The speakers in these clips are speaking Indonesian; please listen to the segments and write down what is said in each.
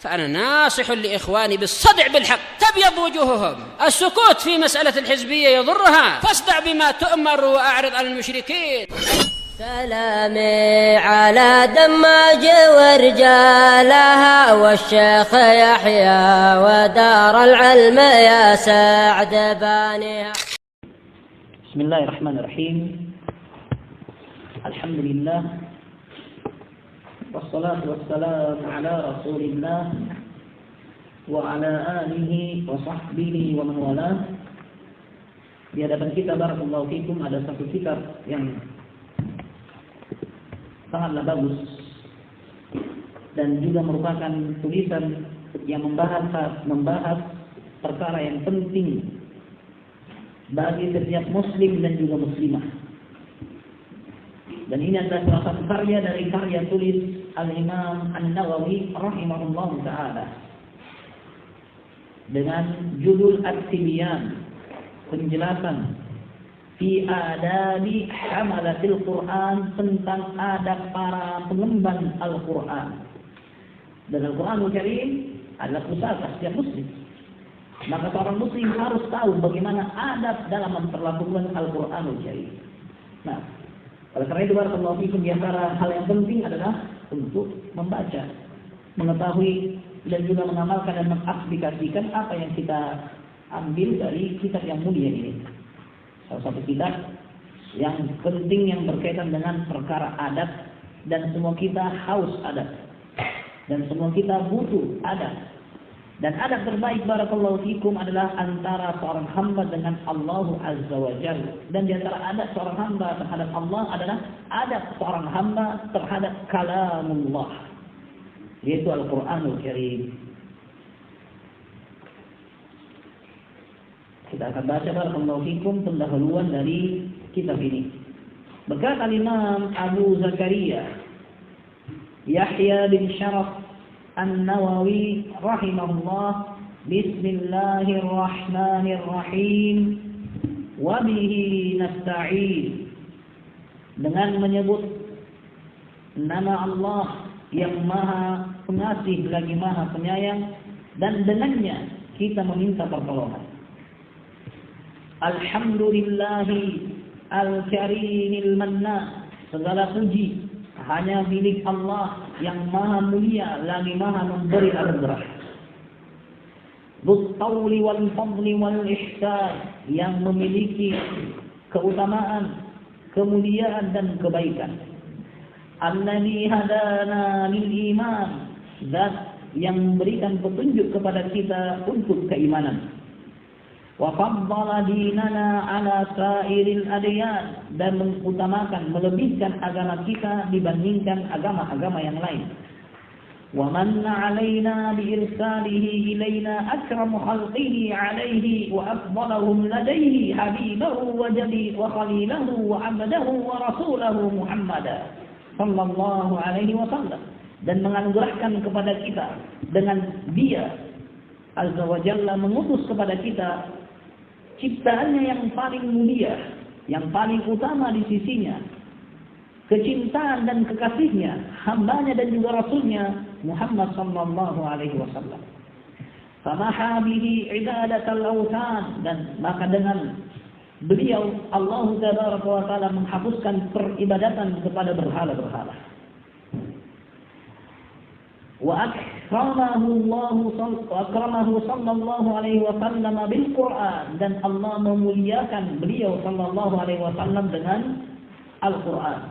فأنا ناصح لإخواني بالصدع بالحق تبيض وجوههم. السكوت في مسألة الحزبية يضرها، فاصدع بما تؤمر وأعرض عن المشركين. سلامي على دماج ورجالها والشيخ يحيى ودار العلم يا سعد بانيها. بسم الله الرحمن الرحيم. الحمد لله والصلاة والسلام على رسول الله وعلى آله وصحبه ومن والاه. Di hadapan kita barakallahu fikum ada satu kitab yang sangatlah bagus dan juga merupakan tulisan yang membahas perkara yang penting bagi setiap muslim dan juga muslimah. Dan ini adalah salah satu karya dari karya tulis Al-Imam An-Nawawi rahimahullah ta'ala dengan judul At-Tibyan, penjelasan fi adabi hamalatil Quran, tentang adab para pengemban Al-Quran. Dan Al-Quranul Karim adalah pusaka setiap muslim. Maka seorang muslim harus tahu bagaimana adab dalam memperlakukan Al-Quranul Karim. Nah, oleh karena itu barakallahu fikum, di antara hal yang penting adalah untuk membaca, mengetahui dan juga mengamalkan dan mengaplikasikan apa yang kita ambil dari kitab yang mulia ini. Salah satu kitab yang penting yang berkaitan dengan perkara adab, dan semua kita haus adab dan semua kita butuh adab. Dan adab terbaik barakallahu fikum adalah antara seorang hamba dengan Allah Azza wa Jalla. Dan di antara adab seorang hamba terhadap Allah adalah adab seorang hamba terhadap kalamullah, yaitu Al-Quranul Karim. Kita akan baca barakallahu fikum pendahuluan dari kitab ini. Berkata Imam Abu Zakaria Yahya bin Sharaf An-Nawawi rahimahullah, Bismillahirrahmanirrahim, wa bihi nasta'in, dengan menyebut nama Allah yang Maha Pengasih lagi Maha Penyayang, dan dengannya kita meminta pertolongan. Alhamdulillahi al-karimil manna, segala puji hanya milik Allah yang Maha Mulia lagi Maha memberi anugerah. Dzul tawli wal fadli wal ihsan, yang memiliki keutamaan, kemuliaan dan kebaikan. Alladzi hadana lil iman, zat yang memberikan petunjuk kepada kita untuk keimanan. Wa faddala dinana ala sairil adyan, dan mengutamakan, melebihkan agama kita dibandingkan agama-agama yang lain. Wa manna alaina bi irsalihi ilaina akramu khalqihi alaihi wa afdalahum ladaihi habibahu wa wa khalilahu wa abdahu wa rasulahu Muhammad sallallahu alaihi wasallam, dan menganugerahkan kepada kita dengan Dia Azza wa Jalla mengutus kepada kita ciptaannya yang paling mulia, yang paling utama di sisinya, kecintaan dan kekasihnya, hambanya dan juga rasulnya Muhammad sallallahu alaihi wasallam. Famaha bihi ibadatal awthan, dan maka dengan beliau Allah tabaraka wa taala menghapuskan peribadatan kepada berhala-berhala. Wa akramahu sallallahu alaihi wasallam bil Quran, dan Allah memuliakan beliau sallallahu alaihi wasallam dengan Al-Quran.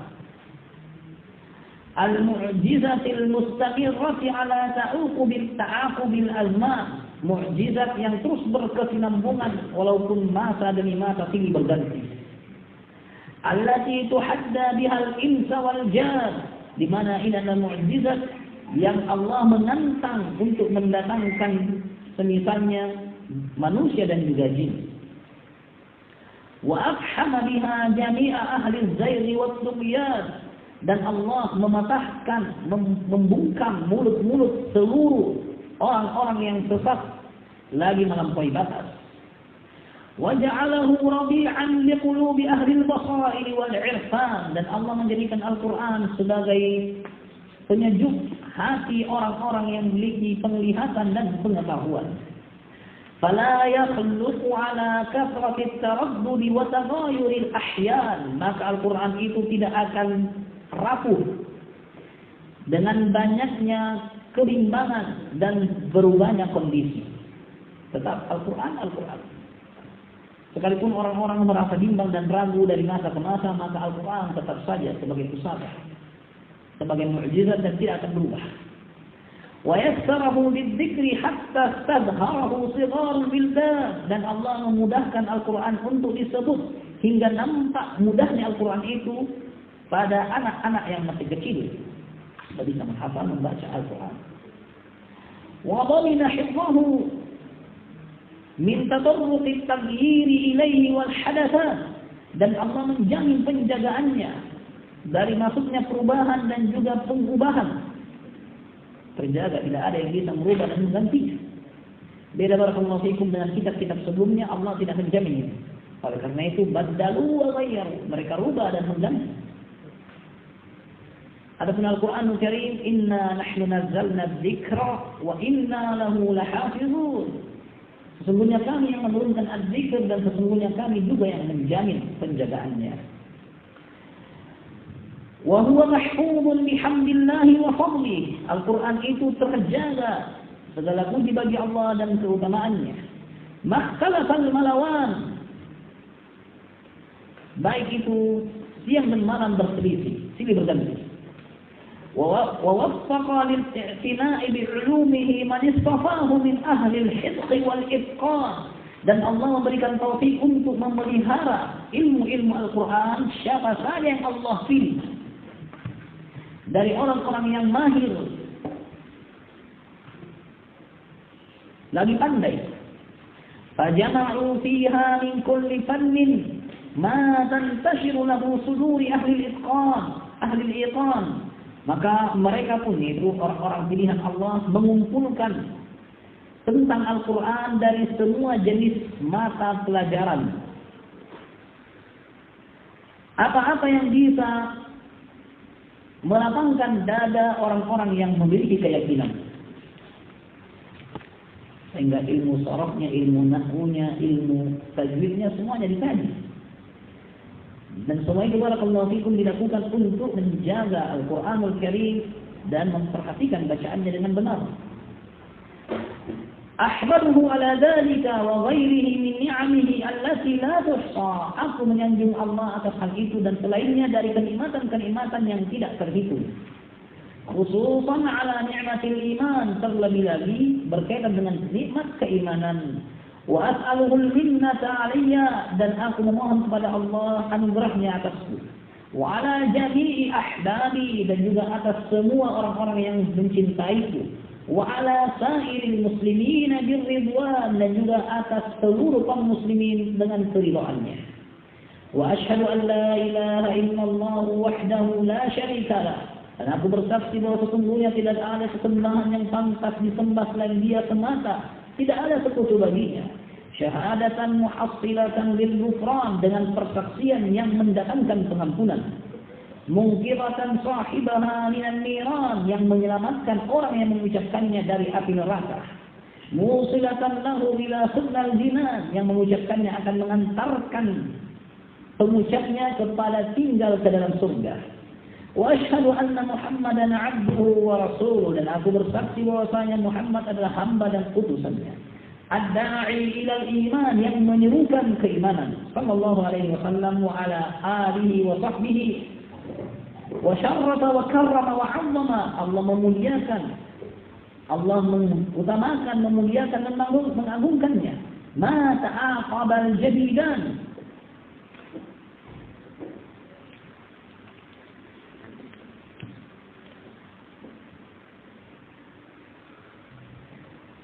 Al-mu'jizatil mustamirrati ala ta'aqubil azman, mu'jizat yang terus berkesinambungan walaupun masa demi masa silih berganti. Allati tuhadda bihal insa wal jan, di mana ini adalah mu'jizat yang Allah menantang untuk mendatangkan semisalnya manusia dan juga jin. Wa afhama biha jami'a ahli zairi wat tughyan, dan Allah mematahkan, membungkam mulut-mulut seluruh orang-orang yang sesat lagi melampaui batas. Wa ja'alahu rabi'an liqulubi ahli al-basair wal 'irfan, dan Allah menjadikan Al-Qur'an sebagai penyejuk hati orang-orang yang memiliki penglihatan dan pengetahuan. Fala yakhluqu ala kathrati taraddud wa taghayuril ahyan, maka Al-Qur'an itu tidak akan rapuh dengan banyaknya kebimbangan dan berubahnya kondisi. Tetap Al-Qur'an. Sekalipun orang-orang merasa bimbang dan ragu dari masa ke masa, maka Al-Quran tetap saja sebagai pusaka, sebagai mukjizat dan tidak akan berubah. Wa yassarahu lidzikri hatta stadharahu sigharul bildan, dan Allah memudahkan Al-Quran untuk disebut hingga nampak mudahnya Al-Quran itu pada anak-anak yang masih kecil, sudah bisa menghafal membaca Al-Quran. Wa dhamina hifdhahu min tadarruqit taghyiri ilaihi wal hadathat, dan Allah menjamin penjagaannya dari masuknya perubahan dan juga pengubahan. Terjaga, tidak ada yang bisa merubah dan menggantinya. Beda barakallahu fikum dengan kitab-kitab sebelumnya, Allah tidak menjamin itu. Oleh karena itu badalu wa ghayyaru, mereka rubah dan mengganti. Adapun Al-Qur'anul Karim, inna nahnu nazzalna dzikra wa inna lahu lahafizun. Sesungguhnya kami yang menurunkan az-zikr dan sesungguhnya kami juga yang menjamin penjagaannya. Wa huwa mahfuzun bihamdillahi wa fadlihi. Al-Qur'an itu terjaga, segala puji bagi Allah dan keutamaannya. Makhtalafal malawan, baik itu siang dan malam berselisih, silih berganti. ووفق للاعتناء بعلومه من اصطفاه من أهل الحفظ والإتقان, dan Allah memberikan taufik untuk memelihara ilmu-ilmu Al-Quran siapa saja yang Allah pilih dari orang-orang yang mahir lagi pandai. فجمعوا فيها من كل فن ما تنتشر له صدور أهل الإتقان. Maka mereka pun itu orang-orang pilihan Allah mengumpulkan tentang Al-Quran dari semua jenis mata pelajaran. Apa-apa yang bisa melapangkan dada orang-orang yang memiliki keyakinan. Sehingga ilmu sharafnya, ilmu nahwunya, ilmu tajwidnya semuanya dikaji. Dan semua itu barakallahu fikum dilakukan untuk menjaga Al-Quranul Karim dan memperhatikan bacaannya dengan benar. Ahmaduhu ala dzalika wa ghairihi min ni'amihi allati la tuhsa. Aku menyanjung Allah atas hal itu dan selainnya dari kenikmatan-kenikmatan yang tidak terhitung. Khususan ala ni'matil iman, terlebih lagi berkaitan dengan nikmat keimanan. Wa as'aluhul minnata alayya, dan aku memohon kepada Allah anugerahnya atasku. Wa ala jami'i ahbabi, dan juga atas semua orang-orang yang mencintaiku. Wa ala sa'iril muslimina birridwan, dan juga atas seluruh kaum muslimin dengan keridhaannya. Wa asyhadu an la ilaha illallah wahdahu la syarika lah, dan aku bersaksi bahwa sesungguhnya tidak ada sesembahan yang pantas disembah selain Dia semata, tidak ada sekutu baginya. Syahadatan muhassilatan lil ghufran, dengan persaksian yang mendatangkan pengampunan. Mungkiratan sahibaha minan niran, yang menyelamatkan orang yang mengucapkannya dari api neraka. Musilatan lahu ila sunnal jinan, yang mengucapkannya akan mengantarkan pengucapnya kepada tinggal ke dalam surga. Wa asyhadu anna Muhammadan 'abduhu wa rasuluhu, dan aku bersaksi bahwasanya Muhammad adalah hamba dan utusannya. Ad-da'i ilal iman, yang menyerukan keimanan. Sallallahu alaihi wasallam wa ala alihi wa sahbihi wa syarrafa wa karrama wa 'azzama. Allah memuliakan, Allah mengutamakan, memuliakan dan mengagungkannya. Ma ta'aqabal jadidan,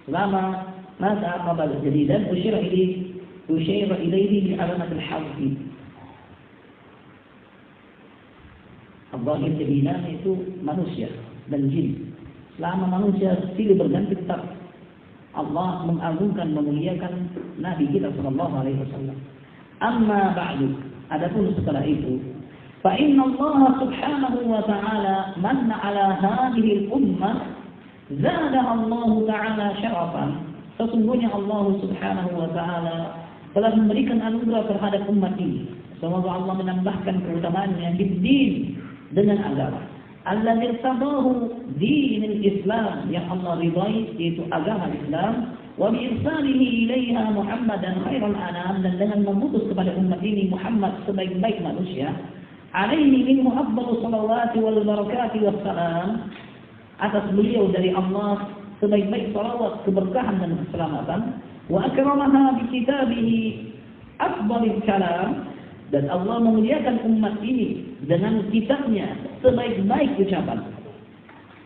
selama masa qabal jadidan usyir ilaihi bi alamat al-hadfi. Al-zahir jadidan itu manusia dan jin. Selama manusia silih berganti, tetap Allah mengagungkan, memuliakan Nabi kita sallallahu alaihi wasallam. Amma ba'du, adapun setelah itu, فإن الله سبحانه وتعالى من على هذه الأمة زادها الله تعالى شرفا. Sesungguhnya Allah Subhanahu wa taala telah memberikan anugerah terhadap umat ini. Semoga Allah menambahkan keutamaannya di din dengan agama. Alladzi irtadahu dinul Islam, yang Allah ridai yaitu agama Islam, wa bi irsalihi ilaiha Muhammadan khairal anam, dan dengan memutus kepada umat ini Muhammad sebaik-baik manusia. Alaihi minhu afdhalus salawati wal barakati wassalam, atas beliau dari Allah sebaik-baik salawat, keberkahan dan keselamatan. Wa akramaha bi kitabihi afdhalil kalam, dan Allah memuliakan umat ini dengan kitabnya sebaik-baik ucapan.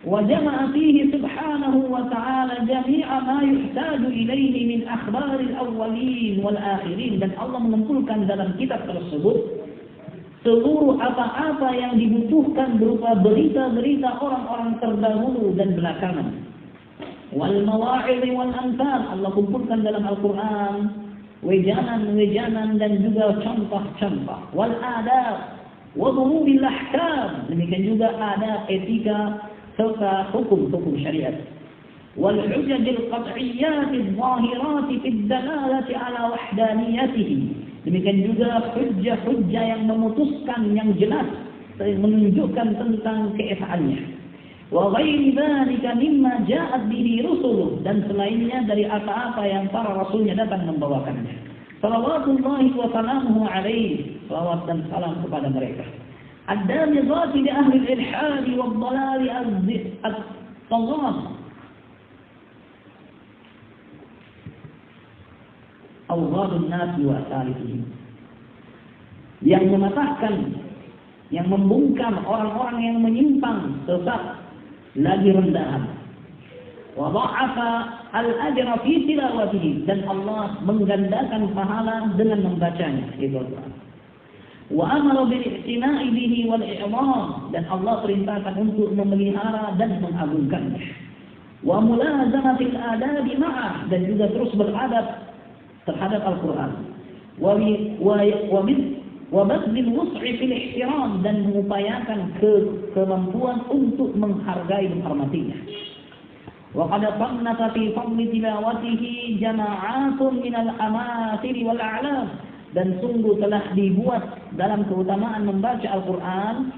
Wa jama'a fihi subhanahu wa ta'ala jami'a ma yuhtaju ilaihi min akhbaril awwalin wal akhirin, dan Allah mengumpulkan dalam kitab tersebut seluruh apa-apa yang dibutuhkan berupa berita-berita orang-orang terdahulu dan belakangan. Wal mawa'idhi wal amthal, Allah kumpulkan dalam Al-Quran wejangan-wejangan dan juga contoh-contoh. Wal adab wa dhurubil ahkam, demikian juga adab, etika serta hukum-hukum syariat. Wal hujajil qat'iyyati adh-dhahirati fid dalalati ala wahdaniyatihi, demikian juga hujjah-hujjah yang memutuskan yang jelas menunjukkan tentang keesaannya. Wa ghairi dzalika mimma ja'at bihi rusuluh, dan selainnya dari apa-apa yang para rasulnya datang membawakannya. Salawatullahi wa salamuhu alaihi, salawat dan salam kepada mereka. Ad-damizati li ahli al-ilhad wa ad-dhalal al-taghat, awghadun nas wa salihin, yang mematahkan, yang membungkam orang-orang yang menyimpang sesat lagi rendahan. Wa dha'afa al-ajra fi tilawatihi, dan Allah menggandakan pahala dengan membacanya, itu Al-Quran. Wa amara bil i'tina'i bihi wal i'dham, dan Allah perintahkan untuk memelihara dan mengagungkannya. Wa mulazamatil adabi ma'ah, dan juga terus beradab terhadap Al-Quran. Wa badlil wus'i fil ihtiram, dan mengupayakan kemampuan untuk menghargai dan menghormatinya. Wa qad sannafa fi fadli tilawatihi jama'atun minal amathil wal a'lam, dan sungguh telah dibuat dalam keutamaan membaca Al-Quran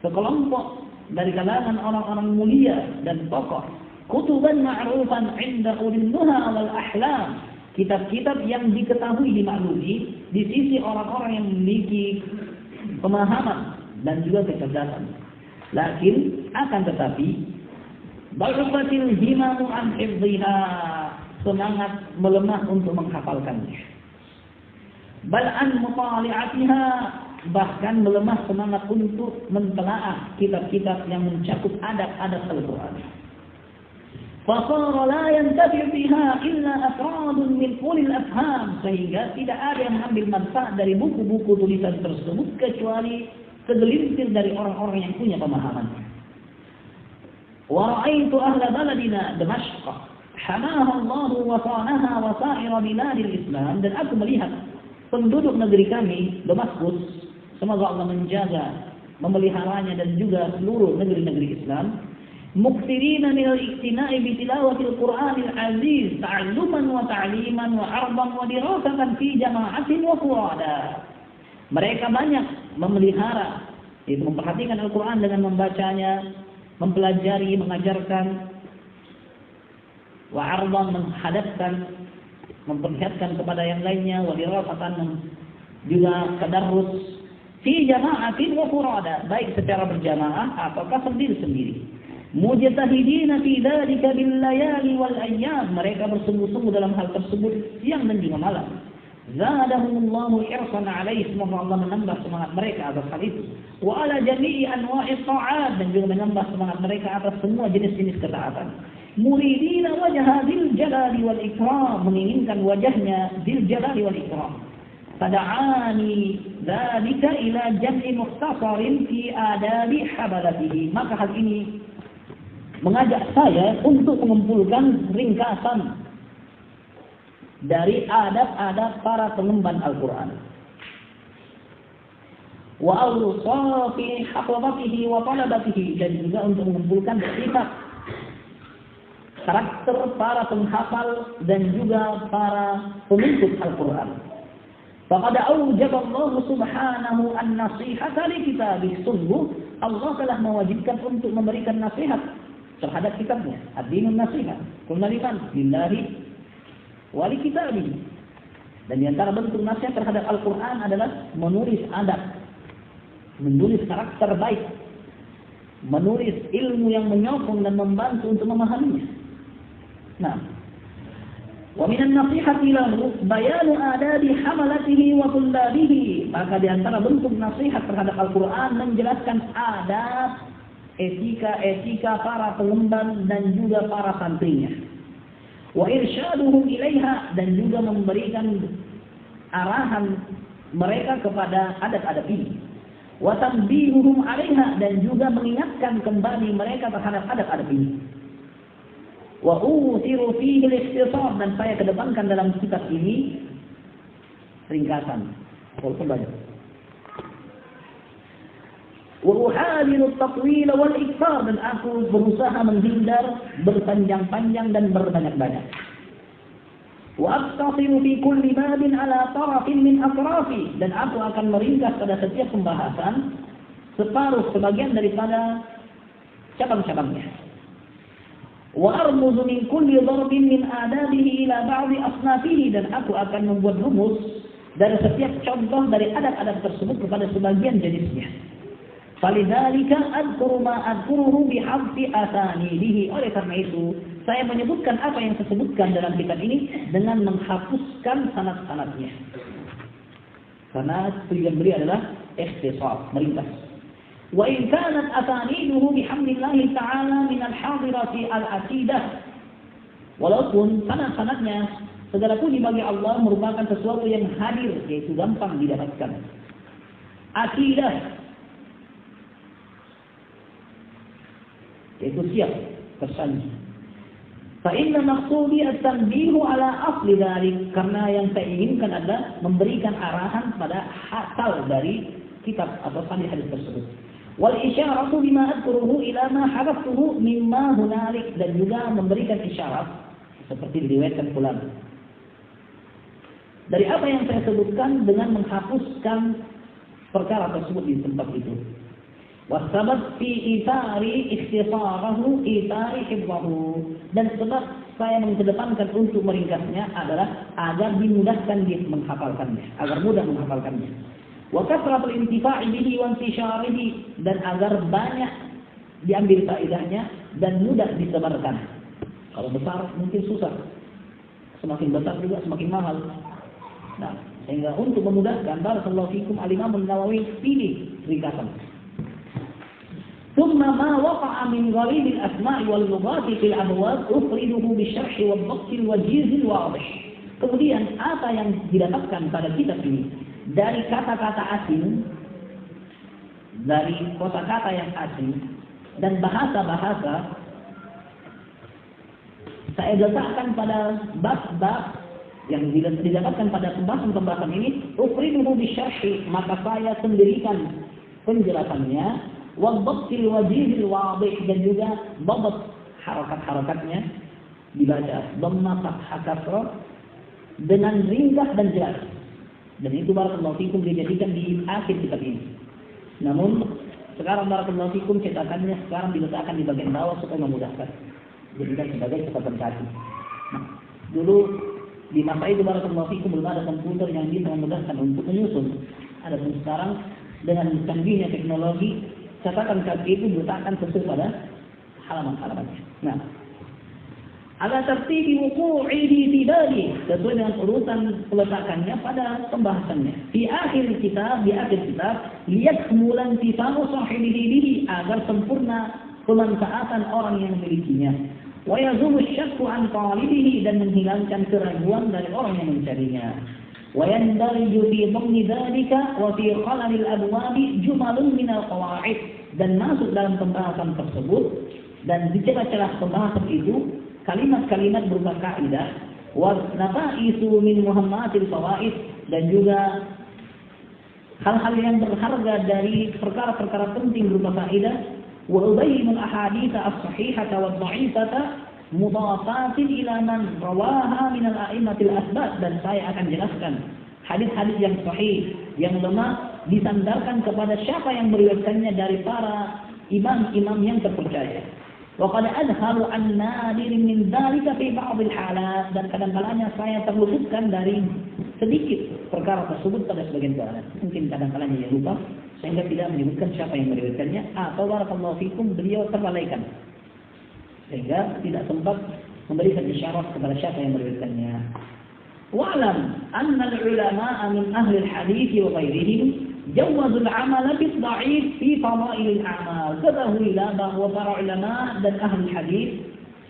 sekelompok dari kalangan orang-orang mulia dan tokoh. Kutuban ma'rufan 'inda ulil nuha wal ahlam, kitab-kitab yang diketahui, dimaklumi di sisi orang-orang yang memiliki pemahaman dan juga kecerdasan. Lakin akan tetapi dha'fatil himamu an hifdhiha, semangat melemah untuk menghafalkannya. Bal an mutali'atiha, bahkan melemah semangat untuk mentelaah kitab-kitab yang mencakup adab-adab Al-Quran. Fasara la yantafi' biha illa afradun min ulil afham, sehingga tidak ada yang mengambil manfaat dari buku-buku tulisan tersebut kecuali segelintir dari orang-orang yang punya pemahaman. Wa ra'aitu ahla baladina Damashq hamaha Allah wa sanaha wa sa'ira biladil Islam, dan aku melihat penduduk negeri kami Damaskus, semoga Allah menjaga, memeliharanya, dan juga seluruh negeri-negeri Islam, mukthirina min al-iqtina'i bi tilawatil Qur'anil aziz ta'alluman wa ta'liman wa 'ardan wa dirasatan fi jama'atin wa furada. Mereka banyak memelihara, yaitu memperhatikan Al-Quran dengan membacanya, mempelajari, mengajarkan, wa 'ardan, menghadapkan, memperlihatkan kepada yang lainnya, wa dirasatan, juga tadarrus fi jama'atin wa furada, baik secara berjamaah ataukah sendiri-sendiri. Mujtahidina fi dzalika bil layali wal ayyam, mereka bersungguh-sungguh dalam hal tersebut siang dan juga malam. Zadahumullahu irsan alaihi, semoga Allah menambah semangat mereka atas hal itu. Wa ala jami'i anwa'is ta'at, dan juga menambah semangat mereka atas semua jenis-jenis ketaatan. Muridina wajha dzil jalali wal ikram, menginginkan wajahnya dzil jalali wal ikram. Fada'ani dzalika ila jam'i mukhtasarin fi adabi habalatihi, maka hal ini mengajak saya untuk mengumpulkan ringkasan dari adab-adab para pengemban Al-Quran. wa awsafi hafadatihi wa talabatihi, dan juga untuk mengumpulkan sifat karakter para penghafal dan juga para penuntut Al-Quran. Faqad awjaba Allah subhanahu an-nasihata li kitabih, sungguh Allah telah mewajibkan untuk memberikan nasihat terhadap kitabnya. Ad-dinun nasihat, qulna liman lillahi wa li kitabih. Dan di antara bentuk nasihat terhadap Al-Quran adalah menulis adab, menulis karakter baik, menulis ilmu yang menyokong dan membantu untuk memahaminya. Nah, wa minan nasihati lahu bayanu adabi hamalatihi wa tullabihi. Maka di antara bentuk nasihat terhadap Al-Quran menjelaskan adab, etika para pengemban dan juga para santrinya. Wa irsyaduhum ilaiha, dan juga memberikan arahan mereka kepada adab-adab ini. Wa tanbihuhum alaiha, dan juga mengingatkan kembali mereka terhadap adab-adab ini. Wa uthiru fihi al-ikhtisar, dan saya kedepankan dalam kitab ini ringkasan walaupun banyak. Wa uhadiru at-tatwil wal ikthar, dan aku berusaha menghindar berpanjang-panjang dan berbanyak-banyak. Wa aqtasiru fi kulli babin ala tarafin min atrafi, dan aku akan meringkas pada setiap pembahasan sebagian daripada cabang-cabangnya. Wa armuzu min kulli darbin min adabihi ila ba'di asnafihi, dan aku akan membuat rumus dari setiap contoh dari adab-adab tersebut kepada sebagian jenisnya. Falidzalika adhkuru ma adhkuruhu bihadfi asanidihi. Oleh karena itu saya menyebutkan apa yang saya sebutkan dalam kitab ini dengan menghapuskan sanad-sanadnya. Karena tujuan beliau adalah ikhtisar, meringkas. Wa in kanat asaniduhu bihamdillahi ta'ala min al-hadirati al-aqidah. Walaupun sanad-sanadnya segala puji bagi Allah merupakan sesuatu yang hadir, yaitu gampang didapatkan. Aqidah, yaitu siap, tersanjung. Fa inna maqsudi at-tanbihu ala asli dzalik, karena yang saya inginkan adalah memberikan arahan pada asal dari kitab atau hadis tersebut. Wal isyaratu bima adkuruhu ila ma hadaftuhu mimma hunalik, dan juga memberikan isyarat seperti diriwayatkan fulan dari apa yang saya sebutkan dengan menghapuskan perkara tersebut di tempat itu. Wasabat fi itari ikhtisarahu itari hibbahu, dan sebab saya mengedepankan untuk meringkasnya adalah agar dimudahkan dia menghafalkannya, agar mudah menghafalkannya. Wa kasratul intifa'i bihi wa intisharihi, dan agar banyak diambil faedahnya dan mudah disebarkan. Kalau besar mungkin susah, semakin besar juga semakin mahal. Nah, sehingga untuk memudahkan, barakallahu fikum, al-Imam an-Nawawi pilih ringkasan. ثم ما وقع من غريب الأسماء واللغات في الأبواب أفرده بالشرح والضبط الوجيز الواضح. Kemudian apa yang didapatkan pada kitab ini dari kata-kata asing, dari kosakata yang asing dan bahasa-bahasa, saya letakkan pada bab-bab yang didapatkan pada pembahasan-pembahasan ini. Ufriduhu bisyarhi, maka saya sendirikan penjelasannya. Wadhabtil wajihil wadih, dan juga dhabt harakat-harakatnya dibaca dhamma fathah kasrah dengan ringkas dan jelas. Dan itu barakallahu fikum dijadikan di akhir kitab ini. Namun sekarang barakallahu fikum cetakannya sekarang diletakkan di bagian bawah supaya memudahkan, jadikan sebagai catatan kaki. Nah, dulu di masa itu barakallahu fikum belum ada komputer yang bisa memudahkan untuk menyusun. Adapun sekarang dengan canggihnya teknologi, catatan kaki itu diletakkan sesuai pada halaman-halamannya. Nah, ala tartibi wuqu'ihi fi bali, sesuai dengan urutan peletakannya pada pembahasannya. Di akhir kitab liyakmulan tifa'u sahibihi bihi, agar sempurna pemanfaatan orang yang memilikinya. Wa yazulu syakku an talibihi, dan menghilangkan keraguan dari orang yang mencarinya. ويندرج في ضمن ذلك وفي خلل الأبواب جمل من القواعد, dan masuk dalam pembahasan tersebut dan di celah-celah pembahasan itu kalimat-kalimat berupa kaidah, wa nafaisu min muhammatil fawaid, dan juga hal-hal yang berharga dari perkara-perkara penting berupa faedah, wa ubayyinul ahadits as-sahihata wad-dha'ifata mudhafatin ila man rawaha min al-a'immatil asbat, dan saya akan jelaskan hadis-hadis yang sahih, yang lemah disandarkan kepada siapa yang meriwayatkannya dari para imam-imam yang terpercaya. Wa qad adharu an nadir min dzalika fi ba'd al-halat, dan kadang-kadang saya terluputkan dari sedikit perkara tersebut pada sebagian keadaan. Mungkin kadang-kadang dia lupa sehingga tidak menyebutkan siapa yang meriwayatkannya, atau barakallahu fikum beliau terlalaikan sehingga tidak sempat memberikan isyarat kepada siapa yang meriwayatkannya. Wa'lam anna al-ulama'a min ahli al-hadits wa ghairihim jawazu al-amal bil-dha'if fi fadail al-a'mal. Ketahuilah bahwa para ulama dan ahli hadis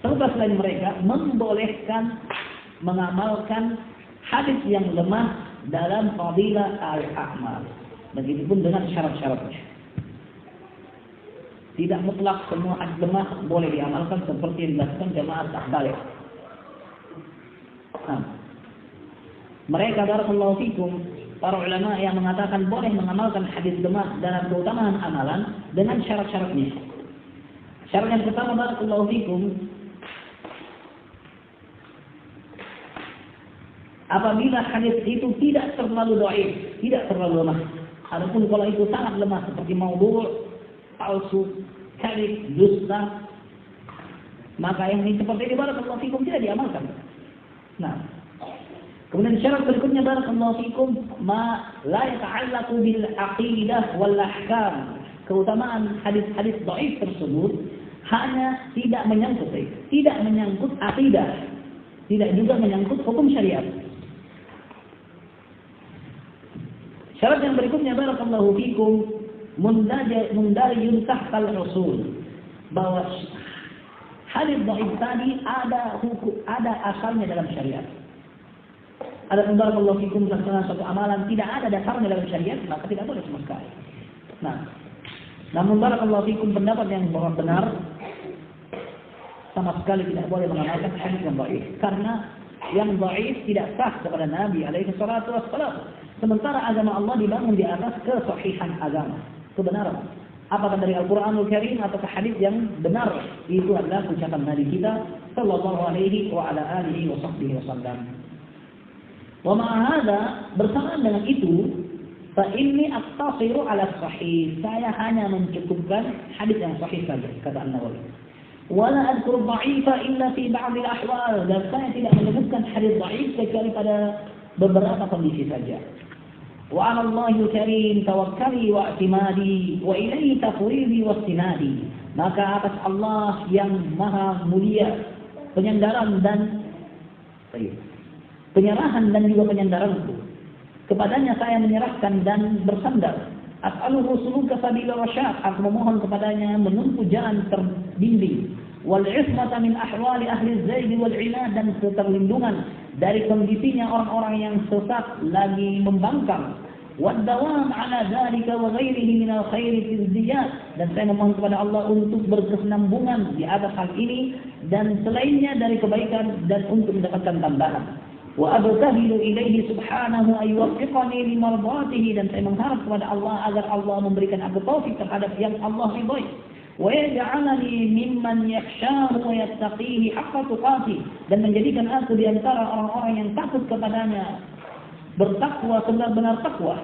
serta selain mereka membolehkan mengamalkan hadis yang lemah dalam fadilah al-a'mal. Begitupun dengan syarat-syaratnya. Tidak mutlak semua hadis lemah boleh diamalkan seperti yang dilakukan jamaah tahlil. Mereka barakallahu fikum, para ulama yang mengatakan boleh mengamalkan hadis lemah dalam keutamaan amalan dengan syarat-syaratnya. Syarat yang pertama barakallahu fikum, apabila hadis itu tidak terlalu dhaif, tidak terlalu lemah. Adapun kalau itu sangat lemah seperti maudhu', palsu, kadhib, dusta, maka yang ini seperti ini barakallahu fikum tidak diamalkan. Nah, kemudian syarat berikutnya barakallahu fikum, ma la yata'allaqu bil aqidah wal ahkam. Keutamaan hadis-hadis dhaif tersebut hanya tidak menyangkut akidah, tidak juga menyangkut hukum syariat. Syarat yang berikutnya barakallahu fikum, mundariyun tahtal usul, bahwa hadis dhaif tadi ada asalnya dalam syariat. Ada barakallahu fikum tentang suatu amalan tidak ada dasarnya dalam syariat, maka tidak boleh sama sekali. Nah, namun barakallahu fikum pendapat yang benar sama sekali tidak boleh mengamalkan hadis yang dhaif, karena yang dhaif tidak sah kepada Nabi alaihi salatu wassalam. Sementara agama Allah dibangun di atas kesahihan agama, kebenaran. Apakah dari Al-Quranul Karim atau hadis yang benar, itu adalah ucapan Nabi kita sallallahu alaihi wa ala alihi wa sahbihi wasallam. Wa ma'ahada, bersamaan dengan itu, fa inni aqtasiru ala sahih, saya hanya mencukupkan hadis yang sahih saja, kata An-Nawawi. Wala adkur dha'ifa illa fi ba'd al-ahwal, dan saya tidak menyebutkan hadis dhaif kecuali pada beberapa kondisi saja. Wa 'ala Allahil Karim tawakkali wa i'timadi wa ilaihi tafwidi wa istinadi. Maka atas Allah yang maha mulia penyerahan dan juga penyandaranku. Kepadanya saya menyerahkan dan bersandar. As'aluhu suluka sabila rasyad, aku memohon kepadanya menempuh jalan terbimbing. Wal 'ismata min ahwali ahli zaid wal 'inad, dan keterlindungan dari kondisinya orang-orang yang sesat lagi membangkang. Wad dawam 'ala dzalika wa ghairihi min al-khairi fil ziyad, dan saya memohon kepada Allah untuk berkesinambungan di atas hal ini dan selainnya dari kebaikan dan untuk mendapatkan tambahan. Wa abtahilu ilaihi subhanahu ay yuwaffiqani limardatihi, dan saya mengharap kepada Allah agar Allah memberikan aku taufik terhadap yang Allah ridhai. Wa yaj'alani mimman yakhshahu wa yattaqihi haqqa tuqatih, dan menjadikan aku di antara orang-orang yang takut kepadanya, bertakwa sebenar-benar takwa.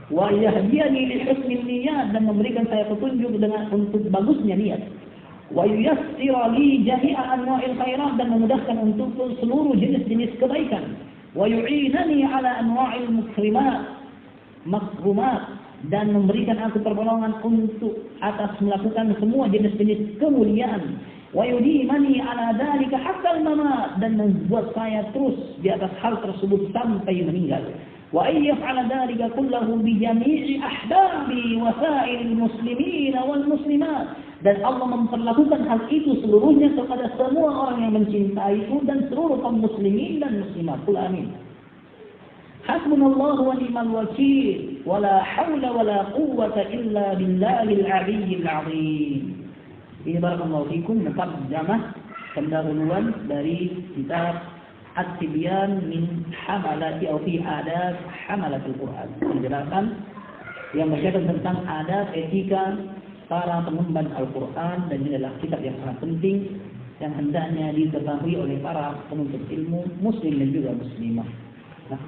Wa yahdiyani li husnil niyat, dan memberikan saya petunjuk dengan untuk bagusnya niat. Wa yuyassira li jami'a anwa'il khairat, dan memudahkan untukku seluruh jenis-jenis kebaikan. Wa yu'inani 'ala anwa'il makrumat, dan memberikan aku pertolongan untuk atas melakukan semua jenis-jenis kemuliaan. Wa yudimani 'ala dzalika hatta al-mamat, dan membuat saya terus di atas hal tersebut sampai meninggal. Wa ayyaf'ala dzalika kullahu bi jami'i ahbabi wa sa'iril muslimin wal muslimat, dan Allah memperlakukan hal itu seluruhnya kepada semua orang yang mencintaiku dan seluruh kaum muslimin dan muslimat. Qul amin. Hasbunallahu wa ni'mal wakil, wa la haula wa la quwwata illa billahil 'aliyyil 'azim. Ini barakallahu fikum muqaddamah pendahuluan dari kitab At-Tibyan min hamalati atau fi adab hamalatul Quran. Penjelasan yang berkaitan tentang adab etika para pengemban Al-Quran, dan ini adalah kitab yang sangat penting yang hendaknya diketahui oleh para penuntut ilmu muslim dan juga muslimah. Nah,